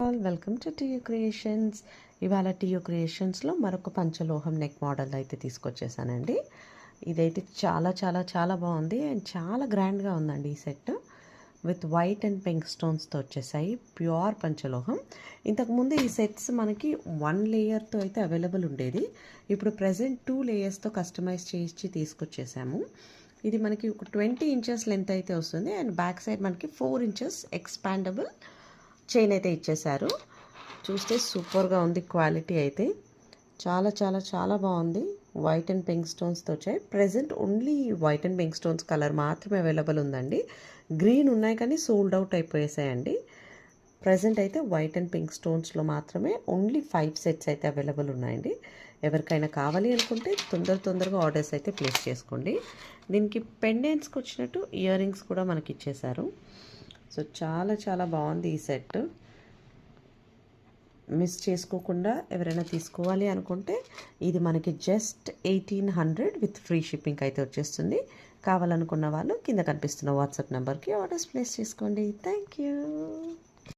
All welcome to TU creations. ఇవాళ TU క్రియేషన్స్లో మరొక పంచలోహం neck model అయితే తీసుకొచ్చేసానండి. ఇదైతే చాలా చాలా చాలా బాగుంది అండ్ చాలా గ్రాండ్గా ఉందండి. ఈ set with white and pink స్టోన్స్తో వచ్చేసాయి. ప్యూర్ పంచలోహం. ఇంతకుముందు ఈ సెట్స్ మనకి 1 లేయర్తో అయితే అవైలబుల్ ఉండేది. ఇప్పుడు ప్రజెంట్ 2 లేయర్స్తో కస్టమైజ్ చేసి తీసుకొచ్చేసాము. ఇది మనకి ఒక 20 ఇంచెస్ లెంత్ అయితే వస్తుంది అండ్ బ్యాక్ సైడ్ మనకి 4 ఇంచెస్ ఎక్స్పాండబుల్ చైన్ అయితే ఇచ్చేసారు. చూస్తే సూపర్గా ఉంది. క్వాలిటీ అయితే చాలా చాలా చాలా బాగుంది. వైట్ అండ్ పింక్ స్టోన్స్తో వచ్చాయి. Present only white and pink stones colour మాత్రమే అవైలబుల్ ఉందండి. గ్రీన్ ఉన్నాయి కానీ సోల్డ్ అవుట్ అయిపోయేసాయండి. ప్రజెంట్ అయితే వైట్ అండ్ పింక్ స్టోన్స్లో మాత్రమే ఓన్లీ 5 సెట్స్ అయితే అవైలబుల్ ఉన్నాయండి. ఎవరికైనా కావాలి అనుకుంటే తొందరగా ఆర్డర్స్ అయితే ప్లేస్ చేసుకోండి. దీనికి పెండెంట్స్కి వచ్చినట్టు ఇయర్ రింగ్స్ కూడా మనకి ఇచ్చేసారు. సో చాలా చాలా బాగుంది ఈ సెట్. మిస్ చేసుకోకుండా ఎవరైనా తీసుకోవాలి అనుకుంటే ఇది మనకి జస్ట్ 1800 విత్ ఫ్రీ షిప్పింగ్ అయితే వచ్చేస్తుంది. కావాలనుకున్న వాళ్ళు కింద కనిపిస్తున్న వాట్సాప్ నెంబర్కి ఆర్డర్స్ ప్లేస్ చేసుకోండి. Thank you.